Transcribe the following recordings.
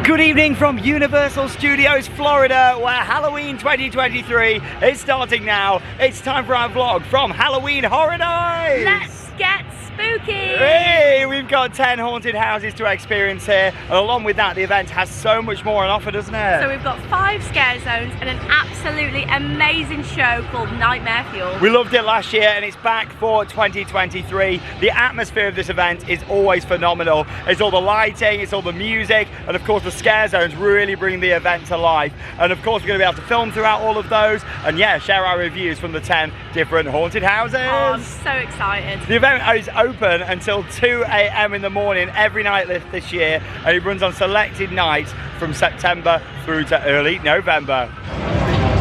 Good evening from Universal Studios Florida, where Halloween 2023 is starting now. It's time for our vlog from Halloween Horror Nights. Let's get spooky! Hey, we've got 10 haunted houses to experience here, and along with that, the event has so much more on offer, doesn't it? So we've got 5 scare zones and an absolutely amazing show called Nightmare Fuel. We loved it last year and it's back for 2023. The atmosphere of this event is always phenomenal. It's all the lighting, it's all the music, and of course the scare zones really bring the event to life. And of course we're going to be able to film throughout all of those and yeah, share our reviews from the 10 different haunted houses. Oh, I'm so excited. The event is open until 2 AM in the morning every night this year, and it runs on selected nights from September through to early November.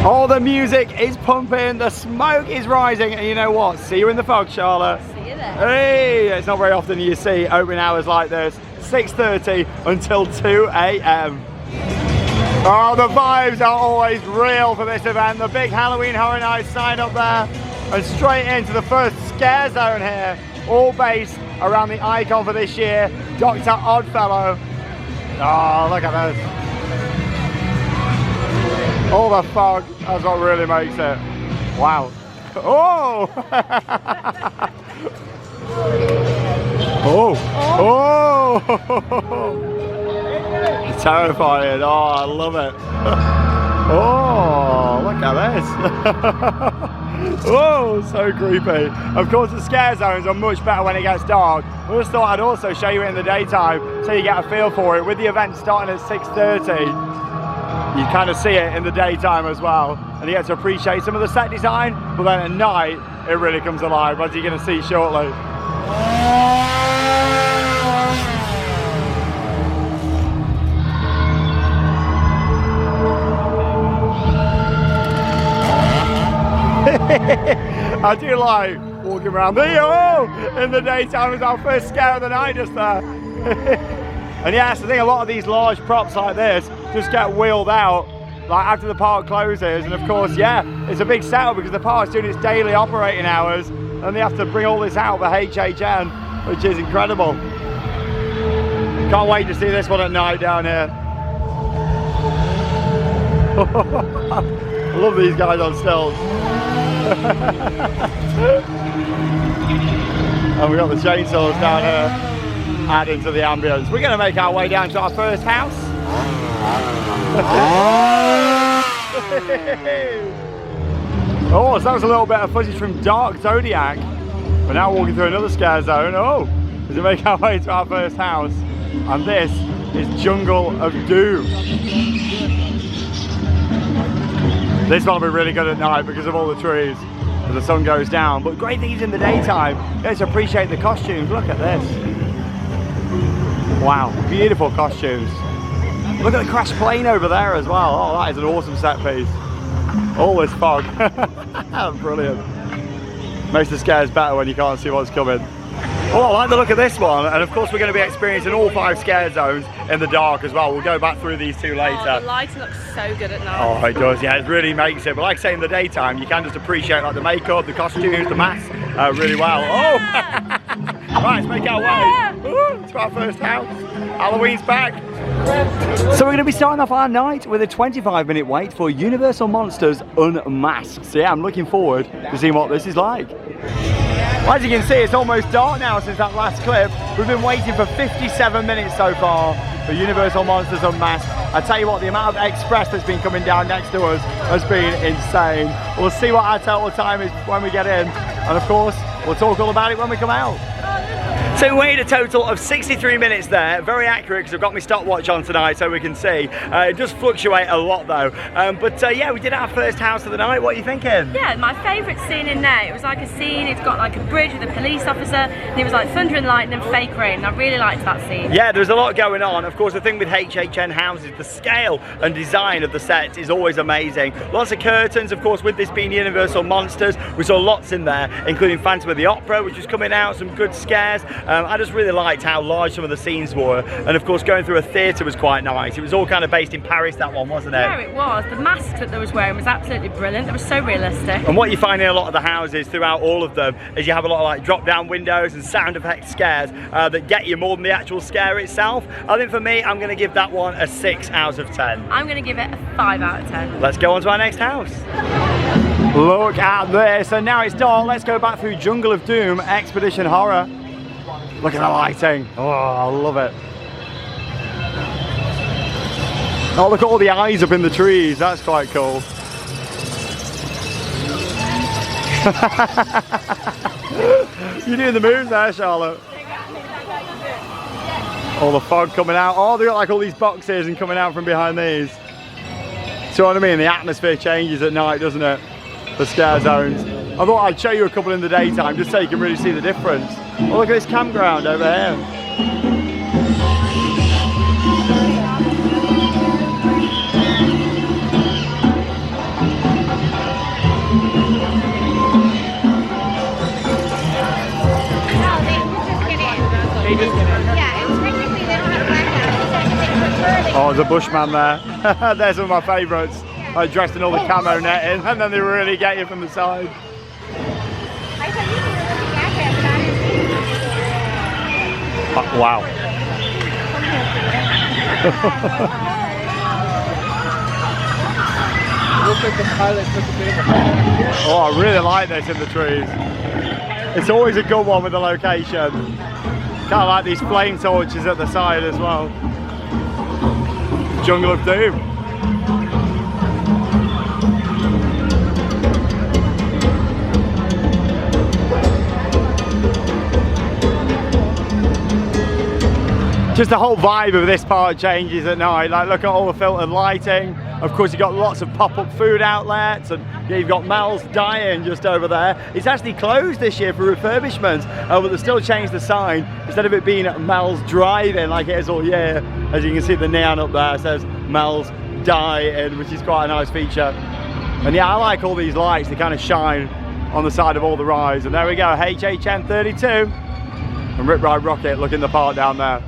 All the music is pumping, the smoke is rising, and you know what? See you in the fog, Charlotte. See you there. Hey, it's not very often you see open hours like this. 6:30 until 2 AM. Oh, the vibes are always real for this event. The big Halloween Horror Nights sign up there, and straight into the first scare zone here, all based around the icon for this year, Dr. Oddfellow. Oh, look at this. All the fog, that's what really makes it. Wow. Oh! Oh! It's terrifying. Oh, I love it. Oh, look at this. Oh, so creepy. Of course, the scare zones are much better when it gets dark. I just thought I'd also show you it in the daytime so you get a feel for it. With the event starting at 6:30, you kind of see it in the daytime as well, and you get to appreciate some of the set design, but then at night it really comes alive, as you're going to see shortly. I do like walking around there in the daytime. It's our first scare of the night just there. And yes, I think a lot of these large props like this just get wheeled out like after the park closes, and of course, yeah, it's a big setup because the park's doing its daily operating hours and they have to bring all this out for HHN, which is incredible. Can't wait to see this one at night down here. I love these guys on stilts. And we've got the chainsaws down here, adding to the ambience. We're going to make our way down to our first house. Oh, so that was a little bit of footage from Dark Zodiac. We're now walking through another scare zone. Oh, as we make our way to our first house. And this is Jungle of Doom. This one will be really good at night because of all the trees as the sun goes down. But great things in the daytime. You guys appreciate the costumes. Look at this. Wow, beautiful costumes. Look at the crashed plane over there as well. Oh, that is an awesome set piece. All this fog. Brilliant. Makes the scares better when you can't see what's coming. Oh, I like the look of this one, and of course we're going to be experiencing all 5 scare zones in the dark as well. We'll go back through these 2 later. Oh, the lighting looks so good at night. Oh, it does, yeah, it really makes it. But like I say, in the daytime, you can just appreciate like the makeup, the costumes, the masks really well. Oh! Right, let's make our way to our first house. Halloween's back. So we're going to be starting off our night with a 25-minute wait for Universal Monsters Unmasked. So yeah, I'm looking forward to seeing what this is like. Well, as you can see, it's almost dark now since that last clip. We've been waiting for 57 minutes so far for Universal Monsters Unmasked. I tell you what, the amount of express that's been coming down next to us has been insane. We'll see what our total time is when we get in, and of course, we'll talk all about it when we come out. So we waited a total of 63 minutes there, very accurate because I've got my stopwatch on tonight so we can see. It does fluctuate a lot though, but yeah, we did our first house of the night. What are you thinking? Yeah, my favourite scene in there, it was like a scene, it's got like a bridge with a police officer, and it was like thunder and lightning and fake rain, and I really liked that scene. Yeah, there's a lot going on. Of course, the thing with HHN houses, the scale and design of the sets is always amazing. Lots of curtains, of course, with this being Universal Monsters, we saw lots in there, including Phantom of the Opera, which is coming out, some good scares. I just really liked how large some of the scenes were, and of course going through a theatre was quite nice. It was all kind of based in Paris, that one, wasn't it? Yeah, it was. The mask that they was wearing was absolutely brilliant. It was so realistic. And what you find in a lot of the houses throughout all of them is you have a lot of like drop down windows and sound effect scares that get you more than the actual scare itself. I think for me, I'm going to give that one a 6 out of 10. I'm going to give it a 5 out of 10. Let's go on to our next house. Look at this, and now it's dark. Let's go back through Jungle of Doom Expedition Horror. Look at the lighting. Oh, I love it. Oh, look at all the eyes up in the trees. That's quite cool. You're doing the moves there, Charlotte. All the fog coming out. Oh, they got like all these boxes and coming out from behind these. See what I mean? The atmosphere changes at night, doesn't it? The scare zones. I thought I'd show you a couple in the daytime just so you can really see the difference. Oh, look at this campground over here. Oh, there's a bushman there. There's some of my favourites. Dressed in all the camo netting, and then they really get you from the side. Oh, wow. Oh, I really like this in the trees. It's always a good one with the location. Kind of like these flame torches at the side as well. Jungle of Doom. Just the whole vibe of this part changes at night. Like, look at all the filtered lighting. Of course, you've got lots of pop-up food outlets, and yeah, you've got Mel's Dine just over there. It's actually closed this year for refurbishment, but they still changed the sign. Instead of it being Mel's Drive-In like it is all year, as you can see the neon up there says Mel's Dine, which is quite a nice feature. And yeah, I like all these lights. They kind of shine on the side of all the rides. And there we go, HHN 32 and Rip Ride Rockit. Look in the park down there.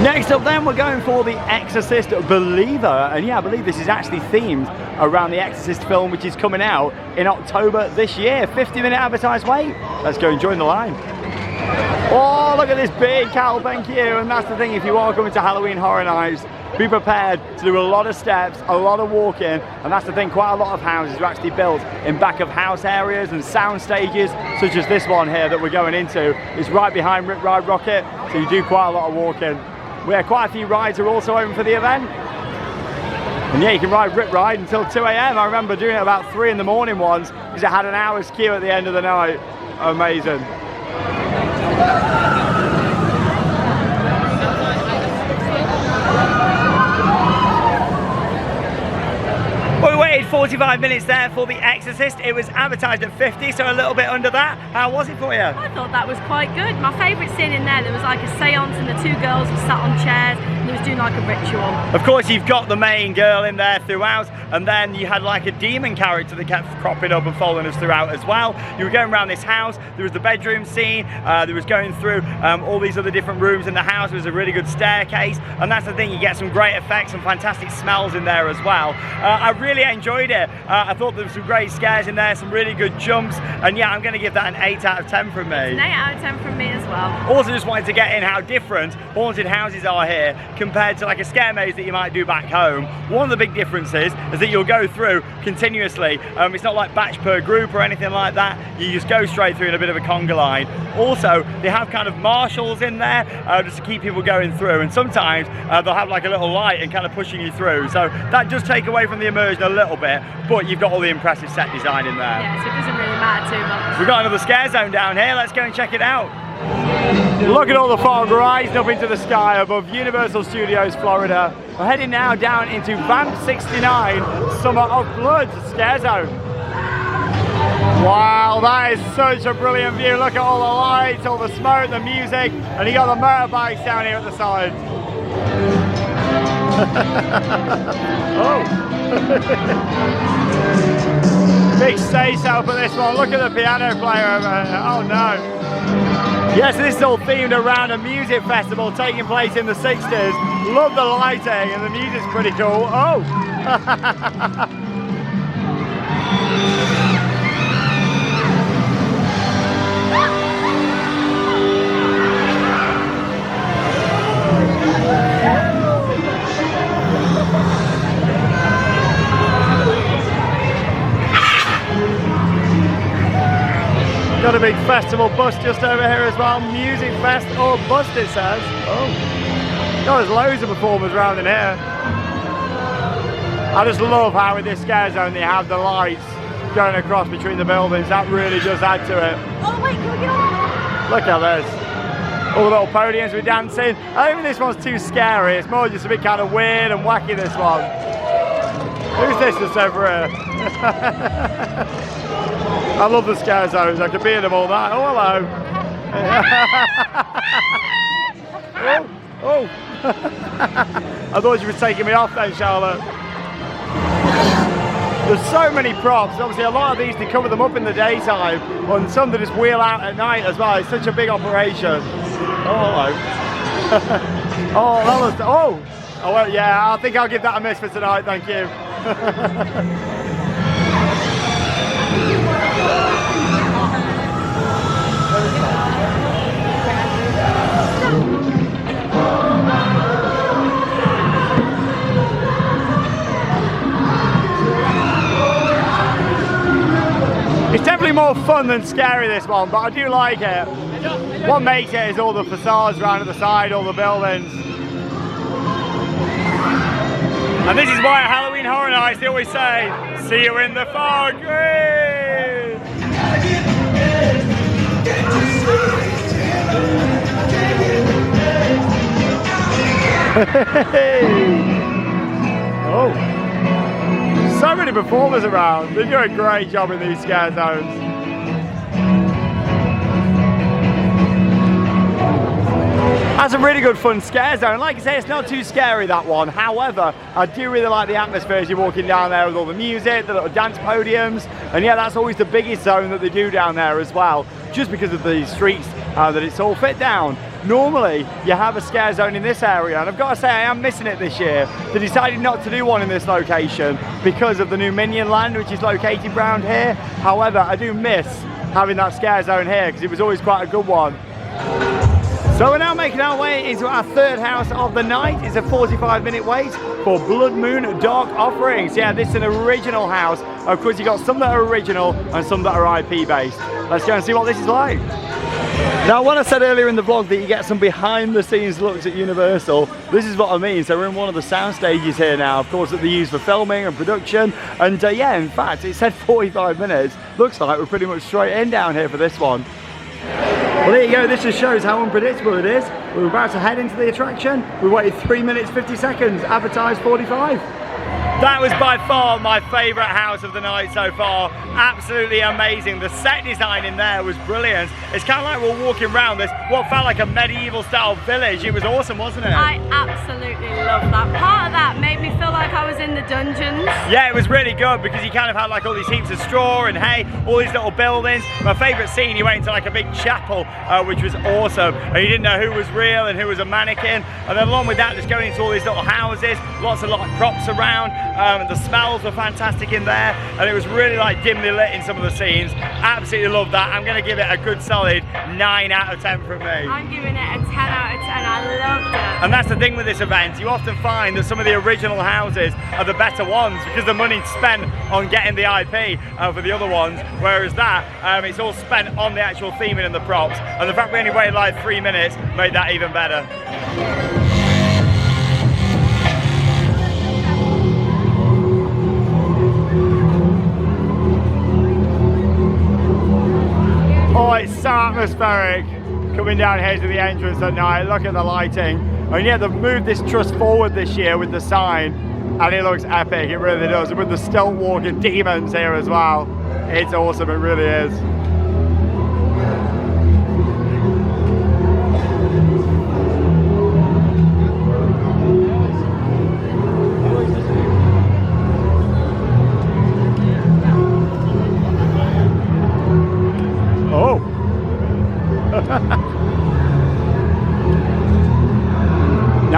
Next up then, we're going for The Exorcist Believer, and yeah, I believe this is actually themed around the Exorcist film, which is coming out in October this year. 50-minute advertised wait. Let's go and join the line. Oh, look at this big Cal, thank you. And that's the thing, if you are coming to Halloween Horror Nights, be prepared to do a lot of steps, a lot of walking, and that's the thing, quite a lot of houses are actually built in back of house areas and sound stages, such as this one here that we're going into. It's right behind Rip Ride Rockit, so you do quite a lot of walking. We have quite a few rides are also open for the event. And yeah, you can ride Rip Ride until 2 AM. I remember doing it about 3 in the morning once, because it had an hour's queue at the end of the night. Amazing. Well, we waited 45 minutes there for The Exorcist. It was advertised at 50, so a little bit under that. How was it for you? I thought that was quite good. My favourite scene in there was like a seance and the 2 girls were sat on chairs and they was doing like a ritual. Of course, you've got the main girl in there throughout, and then you had like a demon character that kept cropping up and following us throughout as well. You were going around this house, there was the bedroom scene, there was going through all these other different rooms in the house. There was a really good staircase, and that's the thing, you get some great effects and fantastic smells in there as well. I really enjoyed it. I thought there were some great scares in there, some really good jumps, and yeah, I'm going to give that an 8 out of 10 from me. It's an 8 out of 10 from me as well. Also just wanted to get in how different haunted houses are here compared to like a scare maze that you might do back home. One of the big differences is that you'll go through continuously. It's not like batch per group or anything like that. You just go straight through in a bit of a conga line. Also, they have kind of marshals in there just to keep people going through, and sometimes they'll have like a little light and kind of pushing you through. So that does take away from the immersion a little bit, but you've got all the impressive set design in there. Yeah, so it doesn't really matter too much. We've got another scare zone down here. Let's go and check it out. Look at all the fog rising up into the sky above Universal Studios Florida. We're heading now down into Vamp 69 Summer of Blood scare zone. Wow, that is such a brilliant view. Look at all the lights, all the smoke, the music, and you got the motorbikes down here at the side. Oh. Big stage setup for this one. Look at the piano player over there. Oh no. Yes, this is all themed around a music festival taking place in the 60s. Love the lighting and the music's pretty cool. Oh! Got a big festival bus just over here as well. Music fest or bus it says. Oh. God, there's loads of performers around in here. I just love how in this scare zone they have the lights going across between the buildings. That really does add to it. Oh wait, can we get on? Look at this. All the little podiums with dancing. I don't think this one's too scary. It's more just a bit kind of weird and wacky, this one. Who's this that's over here? I love the scare zones. I could be in them all night. Oh, hello. Oh. I thought you were taking me off then, Charlotte. There's so many props. Obviously, a lot of these, they cover them up in the daytime, and some they just wheel out at night as well. It's such a big operation. Oh, hello. Oh, well, yeah, I think I'll give that a miss for tonight. Thank you. It's definitely more fun than scary, this one, but I do like it. What makes it is all the facades around at the side, all the buildings. And this is why at Halloween Horror Nights they always say, see you in the fog. Oh. So many performers around. They do a great job in these scare zones. That's a really good fun scare zone. Like I say, it's not too scary, that one. However, I do really like the atmosphere as you're walking down there with all the music, the little dance podiums. And yeah, that's always the biggest zone that they do down there as well, just because of the streets that it's all fit down. Normally, you have a scare zone in this area, and I've got to say I am missing it this year. They decided not to do one in this location because of the new Minion Land, which is located around here. However, I do miss having that scare zone here because it was always quite a good one. So we're now making our way into our third house of the night. It's a 45-minute wait for Blood Moon Dark Offerings. Yeah, this is an original house. Of course, you've got some that are original and some that are IP based. Let's go and see what this is like. Now, when I said earlier in the vlog that you get some behind the scenes looks at Universal, this is what I mean. So we're in one of the sound stages here now, of course, that they use for filming and production. And yeah, in fact, it said 45 minutes. Looks like we're pretty much straight in down here for this one. Well, there you go. This just shows how unpredictable it is. We're about to head into the attraction. We waited 3 minutes 50 seconds, advertised 45. That was by far my favourite house of the night so far. Absolutely amazing. The set design in there was brilliant. It's kind of like we're walking around this, what felt like a medieval style village. It was awesome, wasn't it? I absolutely loved that. Part of that made me feel like I was in the dungeons. Yeah, it was really good because you kind of had like all these heaps of straw and hay, all these little buildings. My favourite scene, you went into like a big chapel, which was awesome. And you didn't know who was real and who was a mannequin. And then along with that, just going into all these little houses, lots of like props around. The smells were fantastic in there, and it was really like dimly lit in some of the scenes. Absolutely loved that. I'm going to give it a good solid 9 out of 10 from me. I'm giving it a 10 out of 10. I loved it. And that's the thing with this event. You often find that some of the original houses are the better ones because the money's spent on getting the IP for the other ones, whereas that, it's all spent on the actual theming and the props. And the fact we only waited like 3 minutes made that even better. Oh, it's so atmospheric coming down here to the entrance at night. Look at the lighting. And yet they've moved this trust forward this year with the sign, and it looks epic, it really does. And with the stealth walking demons here as well. It's awesome, it really is.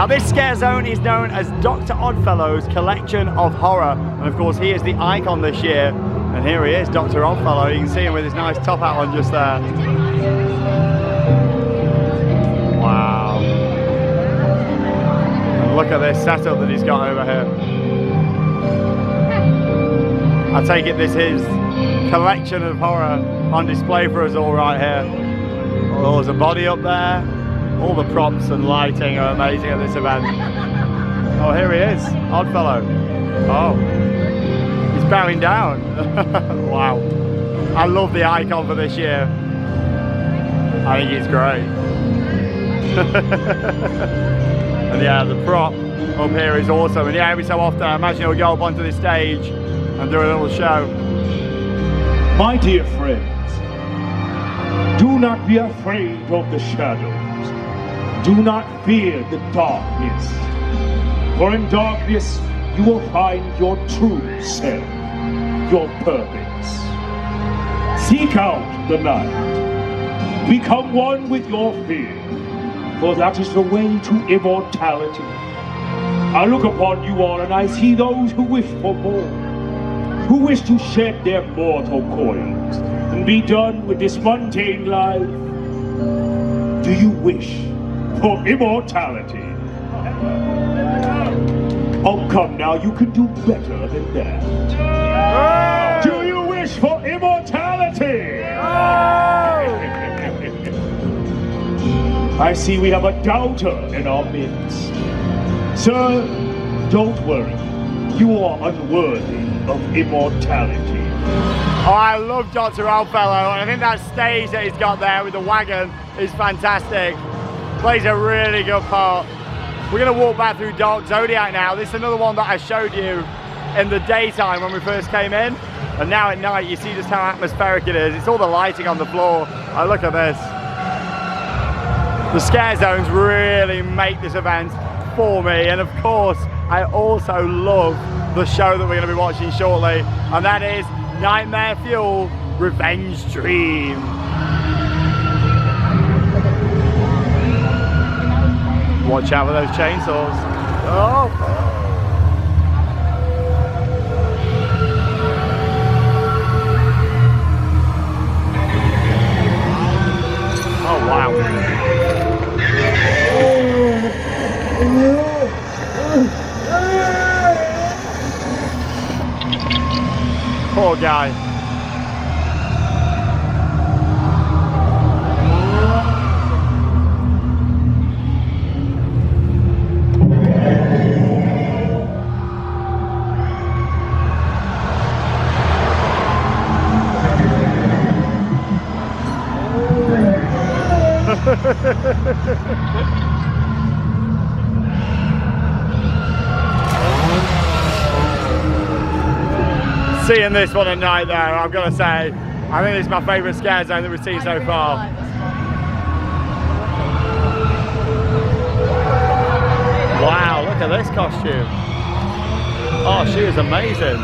Now this scare zone is known as Dr. Oddfellow's Collection of Horror, and of course he is the icon this year, and here he is, Dr. Oddfellow. You can see him with his nice top hat on just there. Wow. And look at this setup that he's got over here. I take it this is collection of horror on display for us all right here. Oh, there's a body up there. All the props and lighting are amazing at this event. Oh, here he is, Oddfellow. Oh, he's bowing down. Wow. I love the icon for this year. I think he's great. And yeah, the prop up here is awesome. And yeah, every so often I imagine he'll go up onto this stage and do a little show. My dear friends, do not be afraid of the shadows. Do not fear the darkness. For in darkness you will find your true self, your purpose. Seek out the light. Become one with your fear, for that is the way to immortality. I look upon you all and I see those who wish for more, who wish to shed their mortal coils and be done with this mundane life. Do you wish for immortality? Oh, come now, you can do better than that. Do you wish for immortality? I see we have a doubter in our midst. Sir, don't worry. You are unworthy of immortality. Oh, I love Dr. Oddfellow, and I think that stage that he's got there with the wagon is fantastic. Plays a really good part. We're going to walk back through Dark Zodiac now. This is another one that I showed you in the daytime when we first came in, and now at night you see just how atmospheric it is. It's all the lighting on the floor. Oh, look at this. The scare zones really make this event for me, and of course I also love the show that we're going to be watching shortly, and that is Nightmare Fuel Revenge Dream. Watch out for those chainsaws. Oh! Oh, wow. Poor guy. Seeing this one at night though, I've got to say, I think this is my favourite scare zone that we've seen so far. Wow, look at this costume. Oh, she is amazing.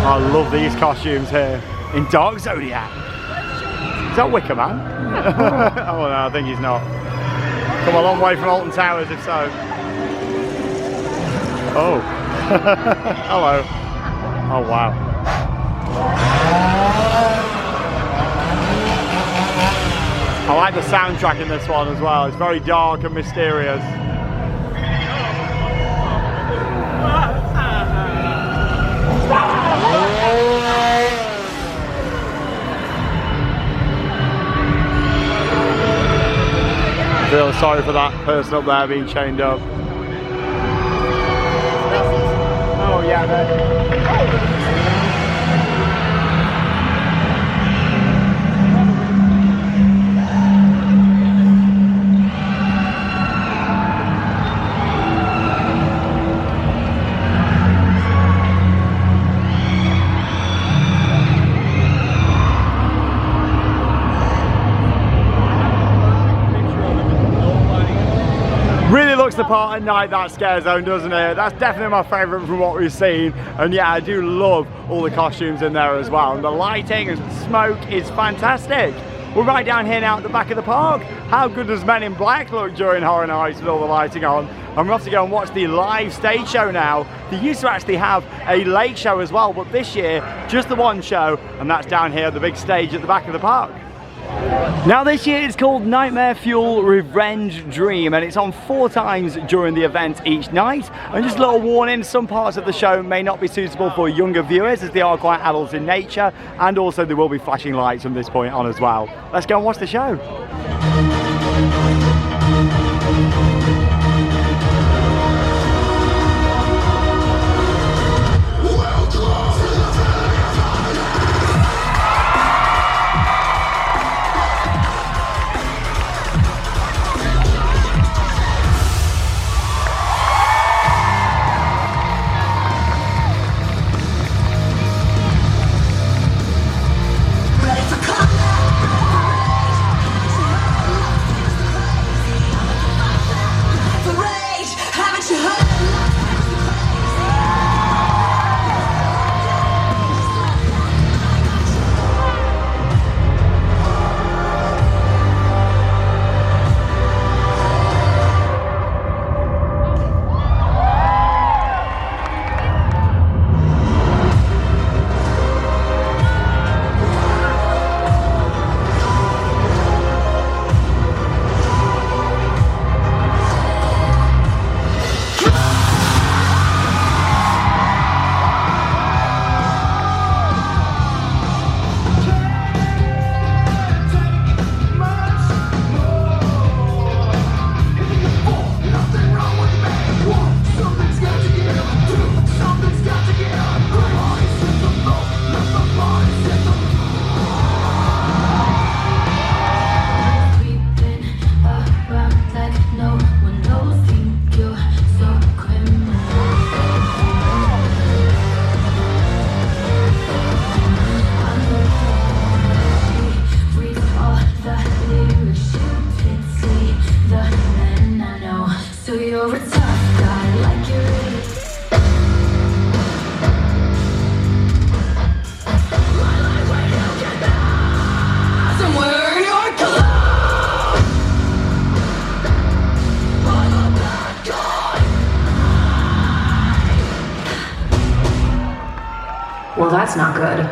I love these costumes here in Dark Zodiac. Is that Wicker Man? Oh no, I think he's not. Come a long way from Alton Towers if so. Oh. Hello. Oh wow. I like the soundtrack in this one as well. It's very dark and mysterious. I feel sorry for that person up there being chained up. Oh yeah, really looks the part at night, that scare zone, doesn't it? That's definitely my favourite from what we've seen. And yeah, I do love all the costumes in there as well. And the lighting and smoke is fantastic. We're right down here now at the back of the park. How good does Men in Black look during Horror Nights with all the lighting on? And we're off to go and watch the live stage show now. They used to actually have a late show as well, but this year, just the one show, and that's down here, the big stage at the back of the park. Now this year it's called Nightmare Fuel Revenge Dream, and it's on 4 times during the event each night. And just a little warning, some parts of the show may not be suitable for younger viewers as they are quite adult in nature, and also there will be flashing lights from this point on as well. Let's go and watch the show. Well, that's not good.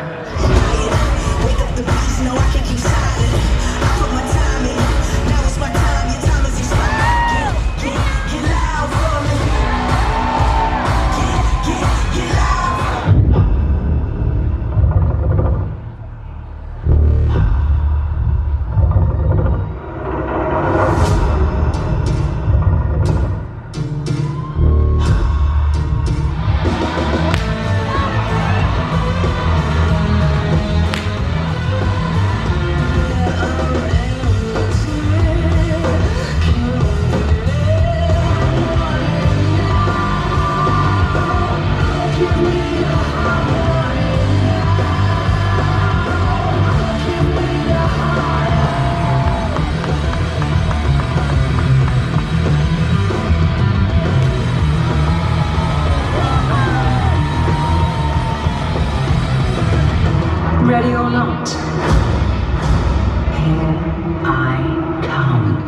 Ready or not, here I come.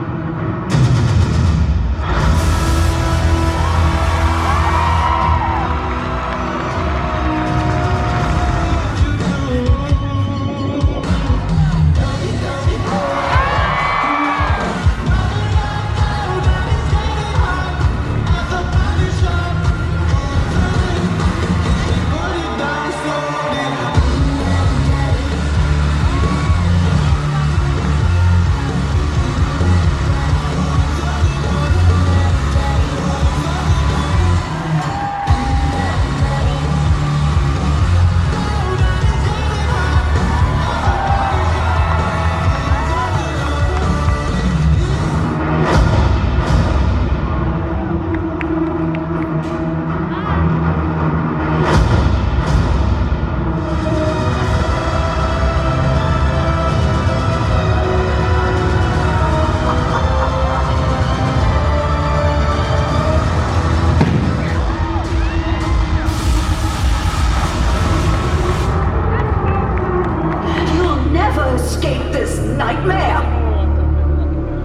nightmare.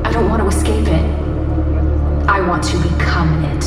I don't want to escape it. I want to become it.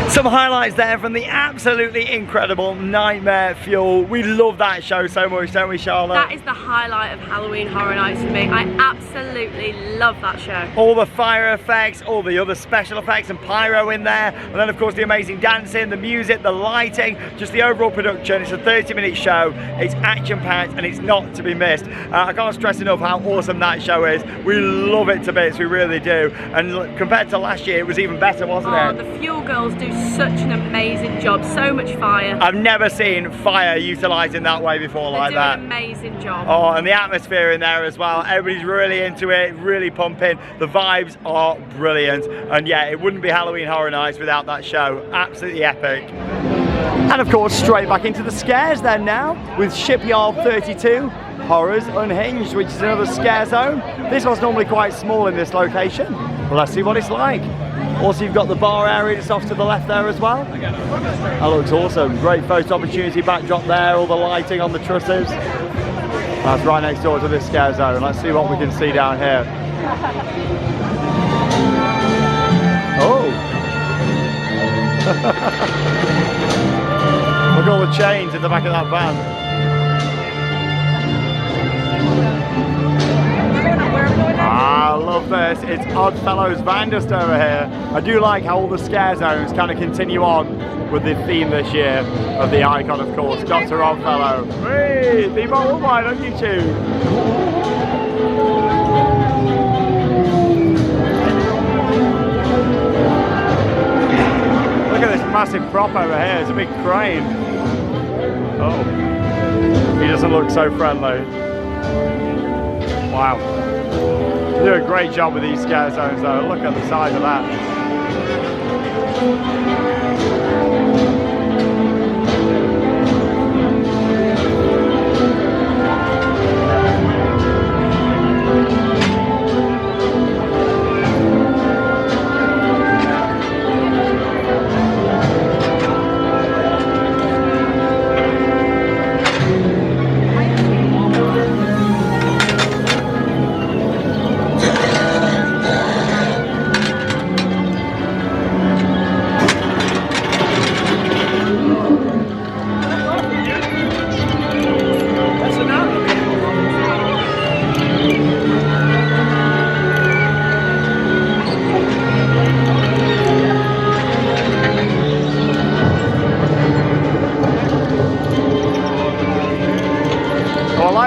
Some highlights there from the absolutely incredible Nightmare Fuel. We love that show so much, don't we, Charlotte? That is the highlight of Halloween Horror Nights for me. I absolutely love that show. All the fire effects, all the other special effects and pyro in there, and then of course the amazing dancing, the music, the lighting, just the overall production. It's a 30-minute show, it's action-packed and it's not to be missed. I can't stress enough how awesome that show is. We love it to bits, we really do. And compared to last year, it was even better, wasn't it? The Fuel Girls do such an amazing job, so much fire. I've never seen fire utilised in that way before like that. They do an amazing job. Oh, and the atmosphere in there as well. Everybody's really into it, really pumping. The vibes are brilliant. And yeah, it wouldn't be Halloween Horror Nights without that show. Absolutely epic. And of course, straight back into the scares then now with Shipyard 32. Horrors Unhinged, which is another scare zone. This one's normally quite small in this location. Well, let's see what it's like. Also, you've got the bar area just off to the left there as well. That looks awesome. Great photo opportunity backdrop there, all the lighting on the trusses. That's right next door to this scare zone. Let's see what we can see down here. Oh! Look at all the chains in the back of that van. I love this. It's Oddfellows van just over here. I do like how all the scare zones kind of continue on with the theme this year of the icon, of course, Dr. Oddfellow. Hey, theme on worldwide on YouTube. Look at this massive prop over here. It's a big crane. Oh, he doesn't look so friendly. Wow. They do a great job with these scare zones though. Look at the size of that.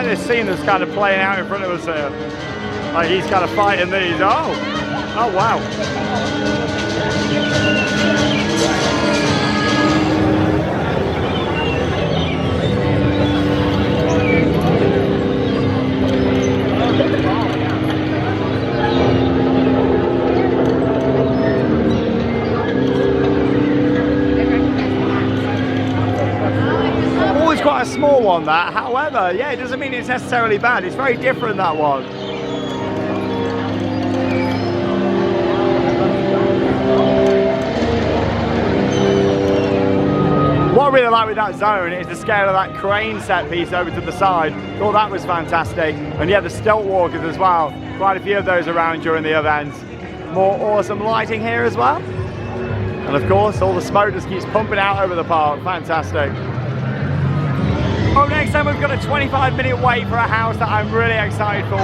This scene that's kind of playing out in front of us here. Like he's kind of fighting these. Oh wow. Quite a small one that, however, yeah, it doesn't mean it's necessarily bad. It's very different, that one. What I really like with that zone is the scale of that crane set piece over to the side. Thought that was fantastic. And yeah, the stealth walkers as well. Quite a few of those around during the events. More awesome lighting here as well. And of course, all the smoke just keeps pumping out over the park. Fantastic. Oh, next time we've got a 25-minute wait for a house that I'm really excited for.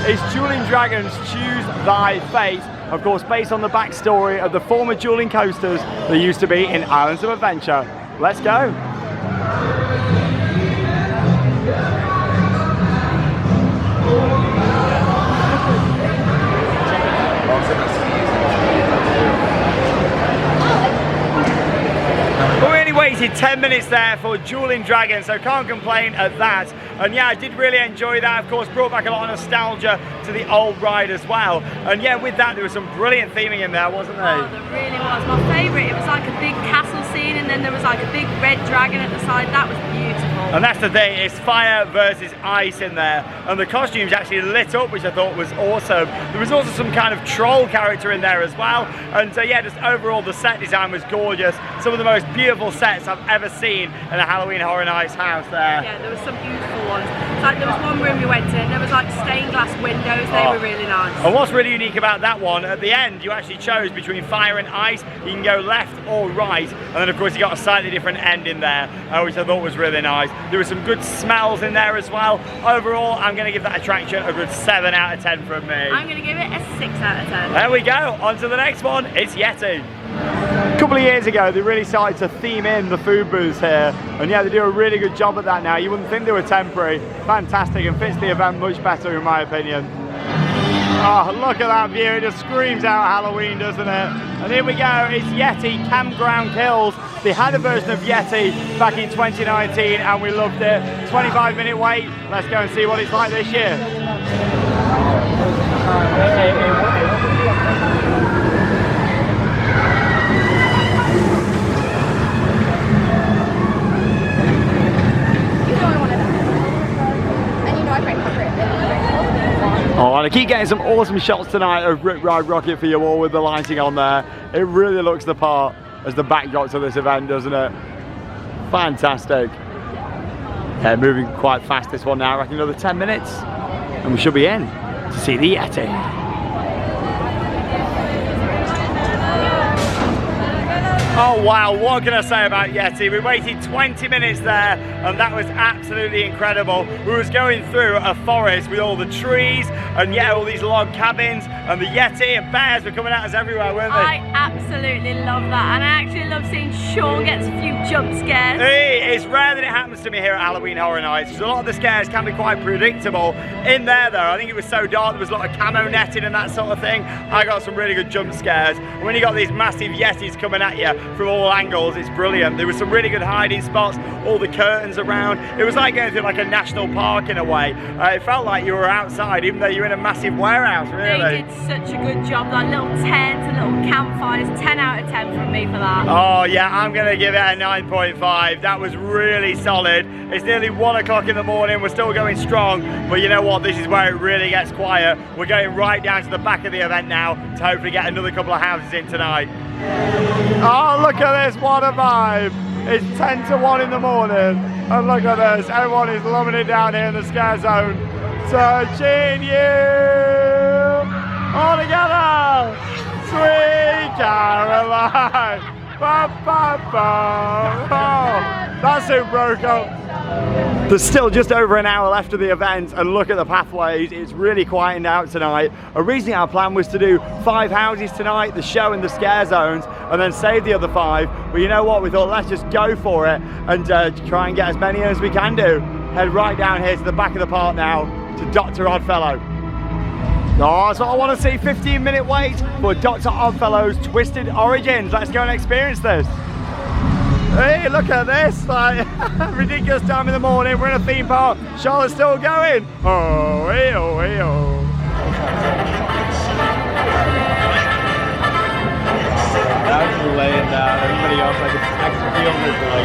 It's Dueling Dragons Choose Thy Fate. Of course, based on the backstory of the former dueling coasters that used to be in Islands of Adventure. Let's go. We only waited 10 minutes there for Dueling Dragons, so can't complain at that. And yeah, I did really enjoy that. Of course, brought back a lot of nostalgia to the old ride as well. And yeah, with that, there was some brilliant theming in there, wasn't there? Oh, there really was. My favourite, it was like a big castle scene, and then there was like a big red dragon at the side. That was beautiful. And that's the thing, it's fire versus ice in there. And the costumes actually lit up, which I thought was awesome. There was also some kind of troll character in there as well. And so yeah, just overall the set design was gorgeous. Some of the most beautiful sets I've ever seen in a Halloween Horror Nights house there. Yeah, there was some beautiful ones. It's like there was one room we went in, there was like stained glass windows, they were really nice. And what's really unique about that one, at the end you actually chose between fire and ice. You can go left or right, and then of course you got a slightly different end in there, which I thought was really nice. There were some good smells in there as well. Overall, I'm going to give that attraction a good 7 out of 10 from me. I'm going to give it a 6 out of 10. There we go, on to the next one, it's Yeti. A couple of years ago, they really started to theme in the food booths here, and yeah, they do a really good job at that now. You wouldn't think they were temporary. Fantastic, and fits the event much better in my opinion. Oh, look at that view, it just screams out Halloween, doesn't it? And here we go, it's Yeti Campground Kills. They had a version of Yeti back in 2019 and we loved it. 25-minute wait, let's go and see what it's like this year. Oh, and I keep getting some awesome shots tonight of Rip Ride Rockit for you all with the lighting on there. It really looks the part as the backdrop to this event, doesn't it? Fantastic. Yeah, moving quite fast this one now. I reckon another 10 minutes and we should be in to see the Yeti. Oh wow, what can I say about Yeti? We waited 20 minutes there and that was absolutely incredible. We was going through a forest with all the trees and yeah, all these log cabins, and the Yeti and bears were coming at us everywhere, weren't they? I absolutely love that, and I actually love seeing Sean get a few jump scares. Hey, it's rare that it happens to me here at Halloween Horror Nights, because a lot of the scares can be quite predictable. In there though, I think it was so dark, there was a lot of camo netting and that sort of thing. I got some really good jump scares. And when you got these massive Yetis coming at you from all angles, it's brilliant. There were some really good hiding spots, all the curtains around. It was like going through like a national park in a way. It felt like you were outside, even though you were in a massive warehouse, really. They did such a good job, like little tents and little campfires. 10 out of 10 from me for that. Oh yeah, I'm gonna give it a 9.5. That was really solid. It's nearly 1 o'clock in the morning, we're still going strong, but you know what, this is where it really gets quiet. We're going right down to the back of the event now to hopefully get another couple of houses in tonight. Oh, look at this, what a vibe. It's 10 to 1 in the morning, and look at this, everyone is loving it down here in the scare zone. Touching you all together, sweet Caroline. Ba, ba, ba. Oh, that's who broke up. There's still just over an hour left of the event, and look at the pathways, it's really quieting out tonight. Originally our plan was to do 5 houses tonight, the show and the scare zones, and then save the other 5. But you know what, we thought let's just go for it and try and get as many as we can do. Head right down here to the back of the park now to Dr. Oddfellow. Oh, that's what I want to see, 15-minute wait for Dr. Oddfellow's Twisted Origins. Let's go and experience this. Hey, look at this, like, ridiculous time in the morning, we're in a theme park, Charlotte's still going. Oh, hey, oh, hey, oh. That was laying down, everybody else like it's extra feeling this delay.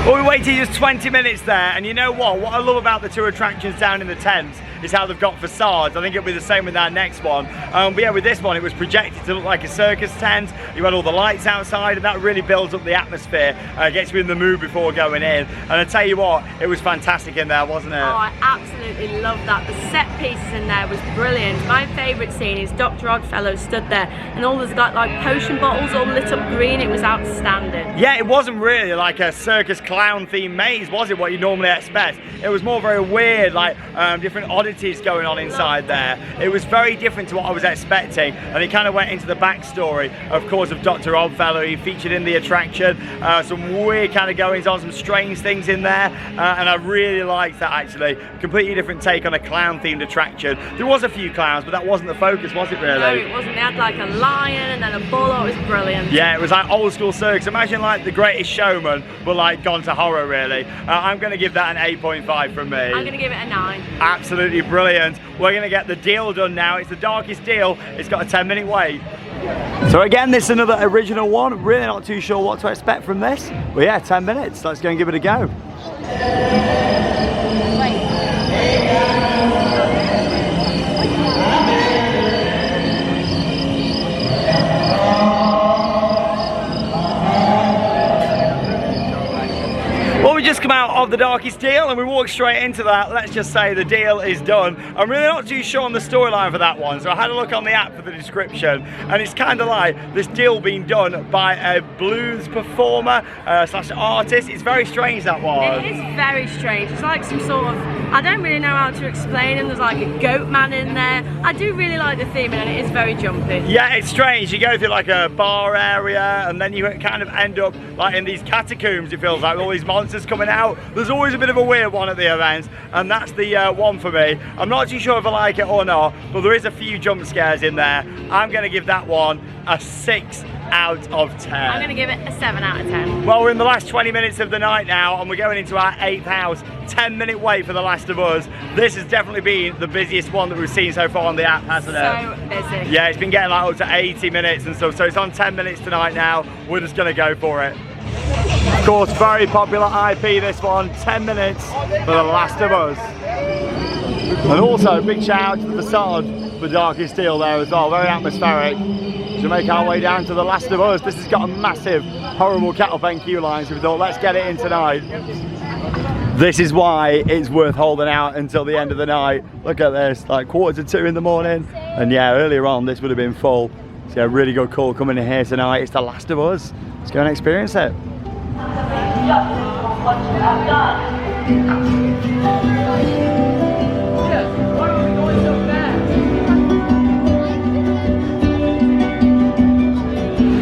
Well, we waited just 20 minutes there, and you know what I love about the 2 attractions down in the tents is how they've got facades. I think it'll be the same with that next one. But yeah, with this one, it was projected to look like a circus tent. You had all the lights outside, and that really builds up the atmosphere, gets you in the mood before going in. And I tell you what, it was fantastic in there, wasn't it? Oh, I absolutely loved that. The set pieces in there was brilliant. My favourite scene is Dr. Oddfellow stood there, and all those like potion bottles all lit up green. It was outstanding. Yeah, it wasn't really like a circus clown themed maze, was it, what you normally expect? It was more very weird, like different oddities going on inside there. It was very different to what I was expecting, and it kind of went into the backstory, of course, of Dr. Oddfellow. He featured in the attraction, some weird kind of goings on, some strange things in there, and I really liked that actually. Completely different take on a clown themed attraction. There was a few clowns, but that wasn't the focus, was it really? No, it wasn't. They had like a lion and then a bull. It was brilliant. Yeah, it was like old school circus. Imagine like The Greatest Showman, but like gone to horror really. I'm going to give that an 8.5 from me. I'm going to give it a 9. Absolutely brilliant. We're going to get the deal done now. It's the darkest deal. It's got a 10-minute wait. So again, this is another original one. Really not too sure what to expect from this. But yeah, 10 minutes. Let's go and give it a go. Well, we just come out of the darkest deal and we walk straight into that. Let's just say the deal is done. I'm really not too sure on the storyline for that one, so I had a look on the app for the description, and it's kind of like this deal being done by a blues performer slash artist. It's very strange, that one. It is very strange. It's like some sort of, I don't really know how to explain him. There's like a goat man in there. I do really like the theme, and it is very jumpy. Yeah, it's strange. You go through like a bar area, and then you kind of end up like in these catacombs. It feels like all these monsters coming out. There's always a bit of a weird one at the events, and that's the one for me. I'm not too sure if I like it or not, but there is a few jump scares in there. I'm going to give that one a 6 out of 10. I'm going to give it a 7 out of 10. Well, we're in the last 20 minutes of the night now, and we're going into our 8th house. 10-minute wait for The Last of Us. This has definitely been the busiest one that we've seen so far on the app, hasn't it? So busy. Yeah, it's been getting like up to 80 minutes and stuff, so it's on 10 minutes tonight now. We're just going to go for it. Of course, very popular IP, this one. 10 minutes for The Last of Us. And also, big shout out to the facade for Darkest Deal there as well. Very atmospheric. To make our way down to The Last of Us. This has got a massive, horrible kettle queue line, so we thought, let's get it in tonight. This is why it's worth holding out until the end of the night. Look at this, like 1:45 in the morning. And yeah, earlier on, this would have been full. So yeah, really good call coming in here tonight. It's The Last of Us. Let's go and experience it.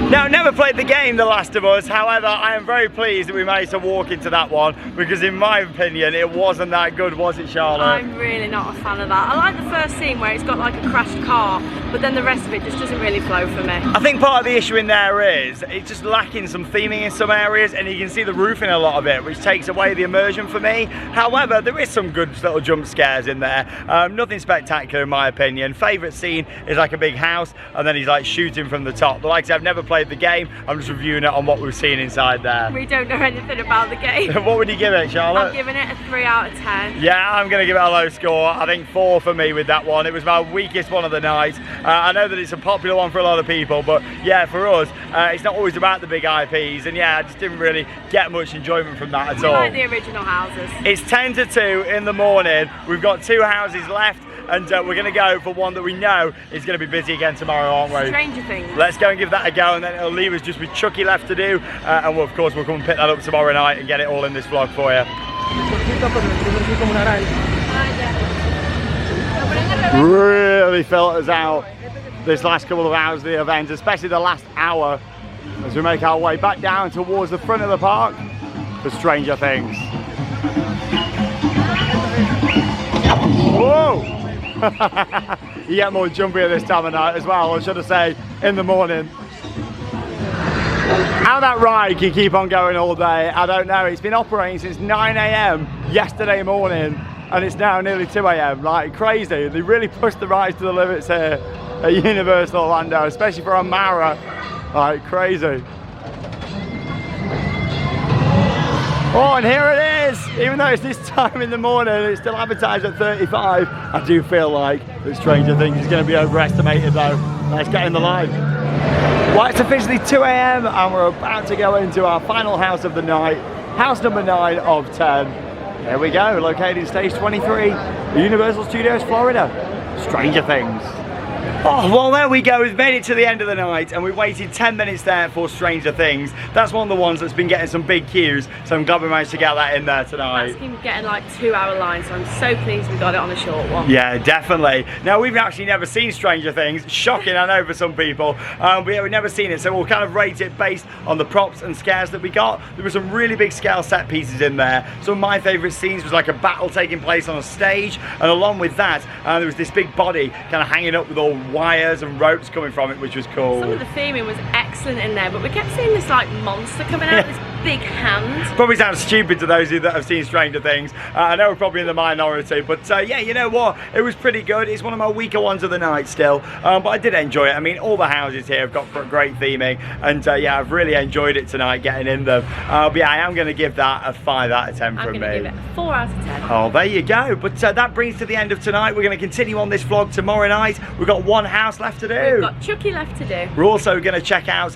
Now, never played the game The Last of Us, however, I am very pleased that we managed to walk into that one, because in my opinion, it wasn't that good, was it, Charlotte? I'm really not a fan of that. I like the first scene where it's got like a crashed car, but then the rest of it just doesn't really flow for me. I think part of the issue in there is, it's just lacking some theming in some areas, and you can see the roof in a lot of it, which takes away the immersion for me. However, there is some good little jump scares in there. Nothing spectacular in my opinion. Favourite scene is like a big house, and then he's like shooting from the top. But like I said, I've never played the game. I'm just reviewing it on what we've seen inside there. We don't know anything about the game. What would you give it, Charlotte? I'm giving it a 3 out of 10. Yeah, I'm going to give it a low score. I think 4 for me with that one. It was my weakest one of the night. I know that it's a popular one for a lot of people, but yeah, for us, it's not always about the big IPs, and yeah, I just didn't really get much enjoyment from that at all. I like the original houses. It's 10 to 2 in the morning. We've got 2 houses left, and we're going to go for one that we know is going to be busy again tomorrow, aren't we? Stranger Things. Let's go and give that a go, and then it'll leave us just with Chucky left to do, and of course we'll come and pick that up tomorrow night and get it all in this vlog for you. Really filters out this last couple of hours of the event, especially the last hour, as we make our way back down towards the front of the park for Stranger Things. Whoa! You get more jumpy at this time of night as well, or should I say, in the morning. How that ride can keep on going all day, I don't know. It's been operating since 9 AM yesterday morning, and it's now nearly 2 AM, like crazy. They really pushed the rides to the limits here at Universal Orlando, especially for Amara, like crazy. Oh, and here it is! Even though it's this time in the morning, it's still advertised at 35. I do feel like that Stranger Things is going to be overestimated though. Let's get in the line. Well, it's officially 2 AM and we're about to go into our final house of the night. House number 9 of 10. There we go, located in stage 23, Universal Studios, Florida. Stranger Things. Oh, well there we go, we've made it to the end of the night and we waited 10 minutes there for Stranger Things. That's one of the ones that's been getting some big queues, so I'm glad we managed to get that in there tonight. That's been getting like 2-hour lines, so I'm so pleased we got it on a short one. Yeah, definitely. Now, we've actually never seen Stranger Things. Shocking, I know, for some people. But yeah, we've never seen it, so we'll kind of rate it based on the props and scares that we got. There were some really big scale set pieces in there. Some of my favourite scenes was like a battle taking place on a stage, and along with that, there was this big body kind of hanging up with all wires and ropes coming from it, which was cool. Some of the theming was excellent in there, but we kept seeing this like monster coming out, this big hand. Probably sounds stupid to those of you that have seen Stranger Things. I know we're probably in the minority, but yeah, you know what? It was pretty good. It's one of my weaker ones of the night still, but I did enjoy it. I mean, all the houses here have got great theming, and yeah, I've really enjoyed it tonight getting in them. But yeah, I am going to give that a 5 out of 10 from me. I'm going to give it a 4 out of 10. Oh, there you go. But that brings to the end of tonight. We're going to continue on this vlog tomorrow night. We've got one house left to do. We've got Chucky left to do. We're also going to check out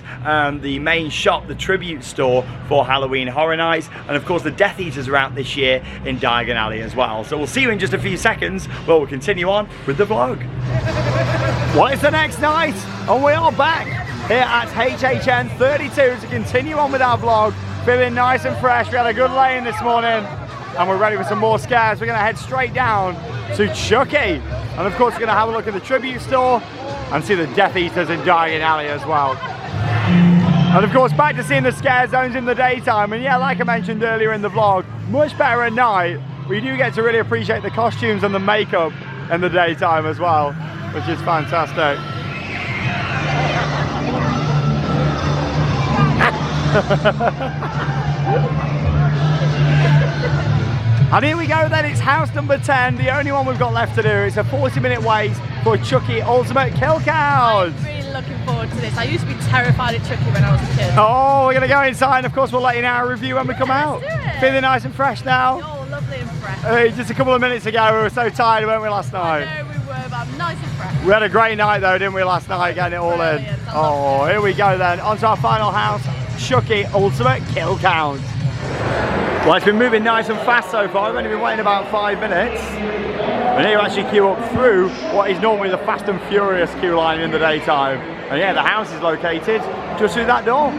the main shop, the tribute store for Halloween Horror Nights, and of course the Death Eaters are out this year in Diagon Alley as well. So we'll see you in just a few seconds where we'll continue on with the vlog. Well, it's the next night and we are back here at HHN 32 to continue on with our vlog. Feeling nice and fresh. We had a good lay-in this morning and we're ready for some more scares. We're going to head straight down to Chucky, and of course we're going to have a look at the tribute store and see the Death Eaters in Diagon Alley as well. And of course back to seeing the scare zones in the daytime, and yeah, like I mentioned earlier in the vlog, much better at night. We do get to really appreciate the costumes and the makeup in the daytime as well, which is fantastic. And here we go then, it's house number 10, the only one we've got left to do. It's a 40-minute wait for Chucky Ultimate Kill Count. I'm really looking forward to this. I used to be terrified of Chucky when I was a kid. Oh, we're going to go inside, of course we'll let you know our review when we come out. Let's do it. Feeling nice and fresh now? Oh, lovely and fresh. Just a couple of minutes ago we were so tired, weren't we, last night? I know we were, but I'm nice and fresh. We had a great night though, didn't we, last night, getting it all in. Oh, here we go then, on to our final house, Chucky Ultimate Kill Count. Well, it's been moving nice and fast so far. I've only been waiting about 5 minutes. And here you actually queue up through what is normally the Fast and Furious queue line in the daytime. And yeah, the house is located just through that door.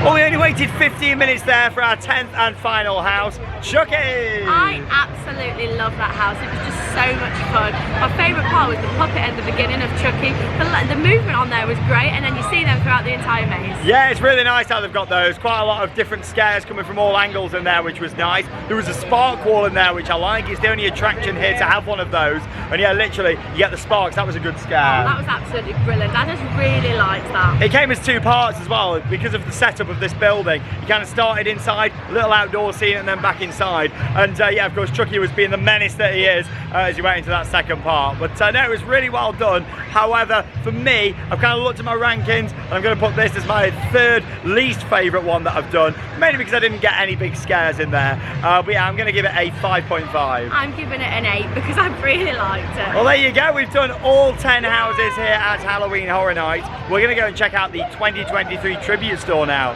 Well, we only waited 15 minutes there for our 10th and final house, Chucky! I absolutely love that house. It was just so much fun. My favourite part was the puppet at the beginning of Chucky. The movement on there was great, and then you see them throughout the entire maze. Yeah, it's really nice how they've got those. Quite a lot of different scares coming from all angles in there, which was nice. There was a spark wall in there, which I like. It's the only attraction here to have one of those. And yeah, literally, you get the sparks. That was a good scare. Oh, that was absolutely brilliant. I just really liked that. It came as 2 parts as well, because of the setup of this building. You kind of started inside, a little outdoor scene, and then back inside. And yeah, of course, Chucky was being the menace that he is as you went into that second part. But no, it was really well done. However, for me, I've kind of looked at my rankings, and I'm going to put this as my 3rd least favourite one that I've done, mainly because I didn't get any big scares in there. But yeah, I'm going to give it a 5.5. I'm giving it an 8 because I really liked it. Well, there you go. We've done all 10 houses here at Halloween Horror Nights. We're going to go and check out the 2023 tribute store now.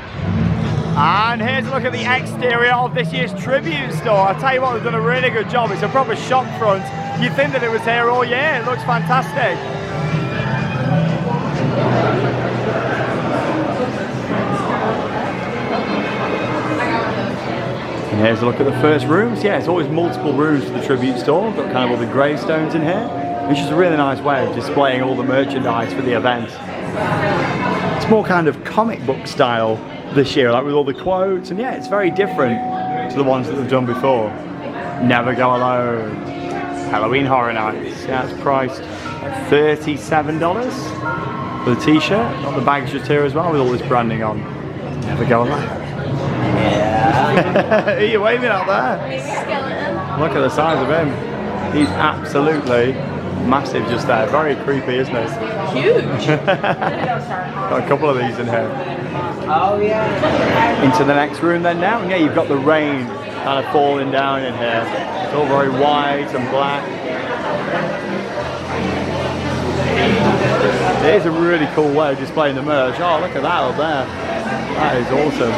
And here's a look at the exterior of this year's tribute store. I'll tell you what, they've done a really good job. It's a proper shop front. You'd think that it was here all year. It looks fantastic. And here's a look at the first rooms. Yeah, it's always multiple rooms for the tribute store. We've got kind of all the gravestones in here, which is a really nice way of displaying all the merchandise for the event. It's more kind of comic book style this year, like with all the quotes, and yeah, it's very different to the ones that they've done before. Never Go Alone. Halloween Horror Nights. Yeah, it's priced at $37 for the t-shirt. Got the bags just here as well with all this branding on. Never Go Alone. Are you waving out there? Skeleton. Look at the size of him. He's absolutely massive just there. Very creepy, isn't it? Huge. Got a couple of these in here. Oh yeah. Into the next room then now. And yeah, you've got the rain kind of falling down in here. It's all very white and black. It is a really cool way of displaying the merch. Oh, look at that up there. That is awesome.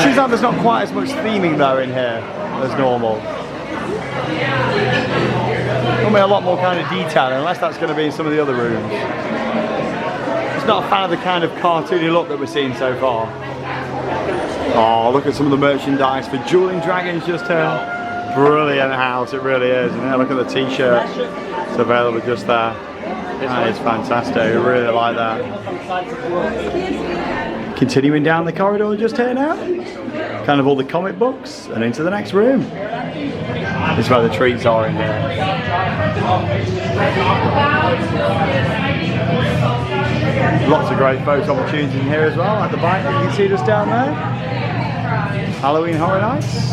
Seems like there's not quite as much theming though in here as normal. Normally a lot more kind of detail, unless that's going to be in some of the other rooms. Just not a fan of the kind of cartoony look that we're seeing so far. Oh, look at some of the merchandise for Dueling Dragons just here. Brilliant house, it really is. And look at the t-shirt. It's available just there. That is fantastic, I really like that. Continuing down the corridor just here now. Kind of all the comic books and into the next room. This is where the treats are in here. Lots of great photo opportunities in here as well, at the back you can see just down there. Halloween Horror Nights.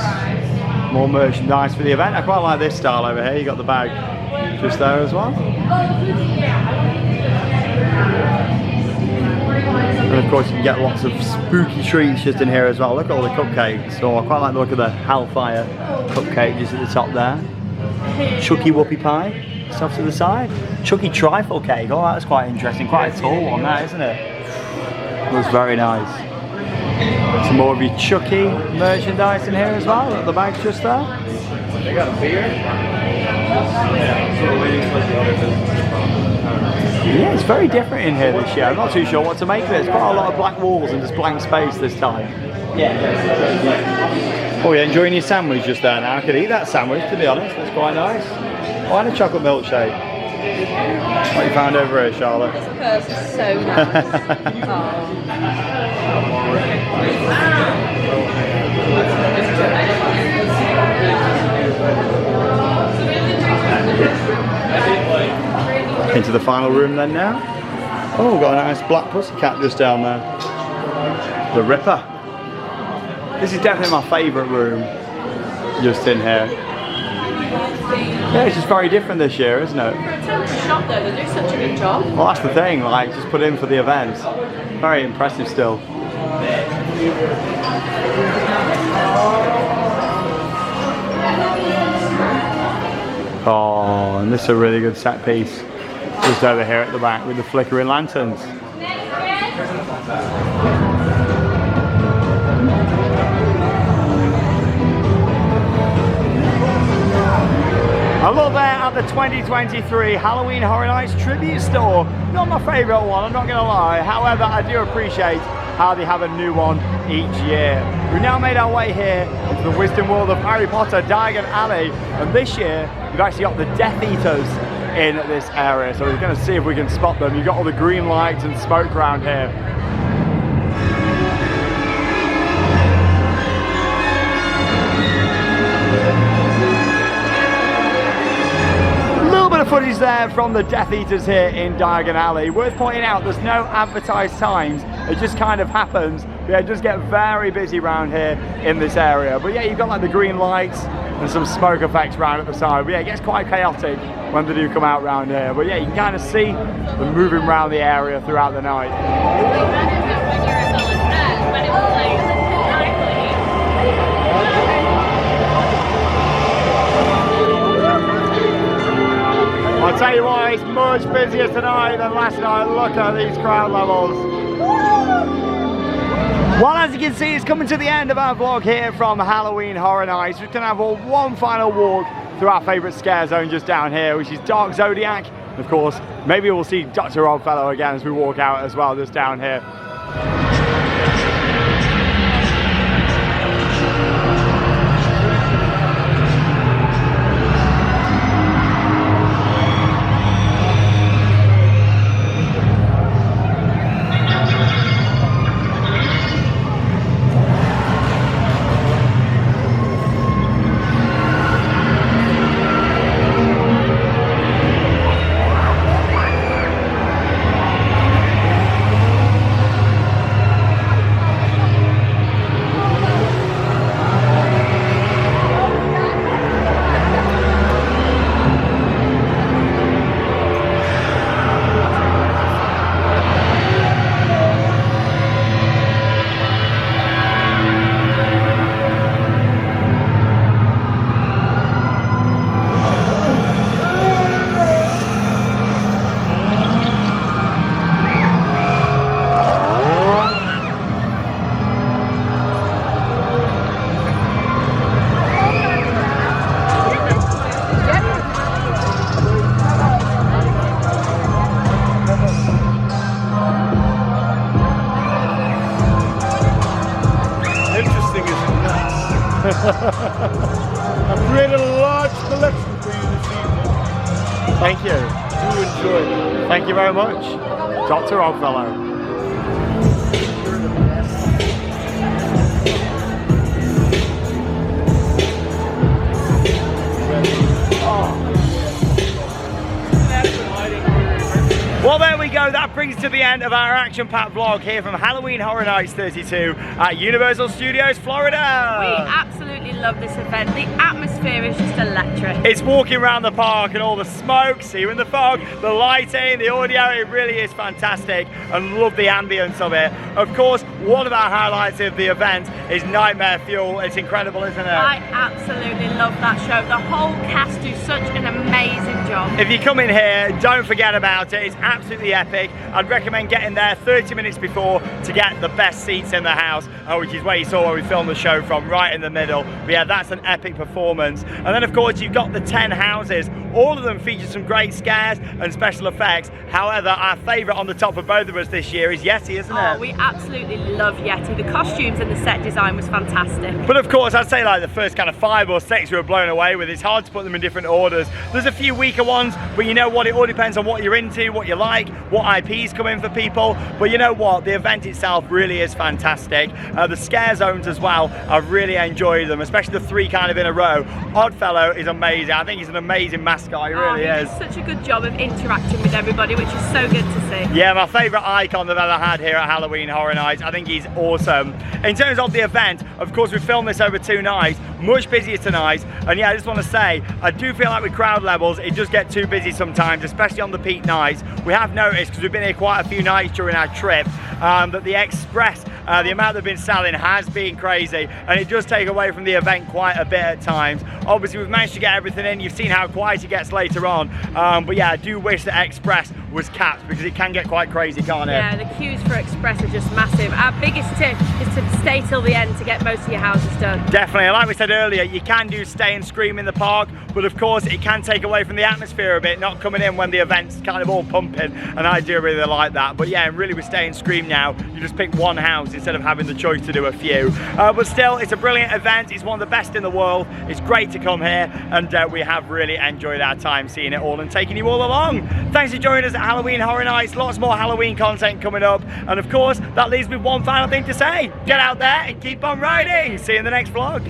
More merchandise for the event. I quite like this style over here. You got the bag just there as well. And of course you can get lots of spooky treats just in here as well. Look at all the cupcakes. So I quite like the look of the Hellfire cupcake just at the top there. Chucky Whoopie Pie, stuff to the side. Chucky Trifle Cake, oh that's quite interesting. Quite a tall one that, isn't it? Looks very nice. Some more of your Chucky merchandise in here as well. Look at the bag's just there. They got a beer? Yeah, it's very different in here this year. I'm not too sure what to make of it. It's quite a lot of black walls and just blank space this time. Yeah. Oh, you're enjoying your sandwich just there now. I could eat that sandwich, to be honest. It's quite nice. Oh, and a chocolate milkshake. What you found over here, Charlotte? This purse is so nice. Into the final room then now. Oh, we've got a nice black pussycat just down there. The Ripper. This is definitely my favourite room just in here. Yeah, it's just very different this year, isn't it? For a temporary shop though, they do such a good job. Well, that's the thing, like, just put in for the event. Very impressive still. Oh, and this is a really good set piece. Just over here at the back with the flickering lanterns. I love that at the 2023 Halloween Horror Nights Tribute Store. Not my favourite one, I'm not going to lie. However, I do appreciate how they have a new one each year. We've now made our way here into the Wisdom World of Harry Potter, Diagon Alley. And this year, we've actually got the Death Eaters in this area. So we're going to see if we can spot them. You've got all the green lights and smoke around here. Footage there from the Death Eaters here in Diagon Alley. Worth pointing out, there's no advertised times. It just kind of happens. Yeah, it does get very busy around here in this area. But yeah, you've got like the green lights and some smoke effects around at the side. But yeah, it gets quite chaotic when they do come out around here. But yeah, you can kind of see them moving around the area throughout the night. I'll tell you what, it's much busier tonight than last night. Look at these crowd levels. Well, as you can see, it's coming to the end of our vlog here from Halloween Horror Nights. We're going to have one final walk through our favourite scare zone just down here, which is Dark Zodiac. And of course, maybe we'll see Dr. Oddfellow again as we walk out as well, just down here. I've created a large collection for you this evening. Thank you. Do enjoy it. Thank you very much, Dr. Oddfellow. Well, there we go. That brings to the end of our action-packed vlog here from Halloween Horror Nights 32 at Universal Studios, Florida. We absolutely love this event. The atmosphere is just electric. It's walking around the park and all the smoke, see you in the fog, the lighting, the audio, it really is fantastic and love the ambience of it. Of course, one of our highlights of the event is Nightmare Fuel. It's incredible, isn't it? I absolutely love that show. The whole cast do such an amazing job. If you come in here, don't forget about it. It's absolutely epic. I'd recommend getting there 30 minutes before to get the best seats in the house, which is where you saw where we filmed the show from, right in the middle. But yeah, that's an epic performance. And then of course you've got the 10 houses. All of them feature some great scares and special effects. However, our favourite on the top of both of us this year is Yeti, isn't it? Oh, we absolutely love Yeti. The costumes and the set design was fantastic. But of course, I'd say like the first kind of 5 or 6 we were blown away with. It's hard to put them in different orders. There's a few weaker ones, but you know what? It all depends on what you're into, what you like, what IPs come in for people. But you know what? The event itself really is fantastic. The scare zones as well, I've really enjoyed them, especially the 3 kind of in a row. Oddfellow is amazing. I think he's an amazing mascot. He really he is. does such a good job of interacting with everybody, which is so good to see. Yeah, my favourite icon that I've ever had here at Halloween Horror Nights. I think he's awesome. In terms of the event, of course, we filmed this over 2 nights, much busier tonight. And yeah, I just want to say, I do feel like with crowd levels, it does get too busy sometimes, especially on the peak nights. We have noticed, because we've been here quite a few nights during our trip, that the Express, the amount they've been selling has been crazy, and it does take away from the event quite a bit at times. Obviously, we've managed to get everything in. You've seen how quiet it gets later on. But yeah, I do wish that Express was capped, because it can get quite crazy, can't it? Yeah, the queues for Express are just massive. Our biggest tip is to stay till the end to get most of your houses done. Definitely, and like we said earlier, you can do stay and scream in the park, but of course it can take away from the atmosphere a bit, not coming in when the event's kind of all pumping, and I do really like that. But yeah, really with stay and scream now, you just pick one house instead of having the choice to do a few. But still, it's a brilliant event. It's one of the best in the world. It's great to come here, and we have really enjoyed our time seeing it all and taking you all along. Thanks for joining us at Halloween Horror Nights. Lots more Halloween content coming up, and of course that leaves me one final thing to say: get out there and keep on riding. See you in the next vlog.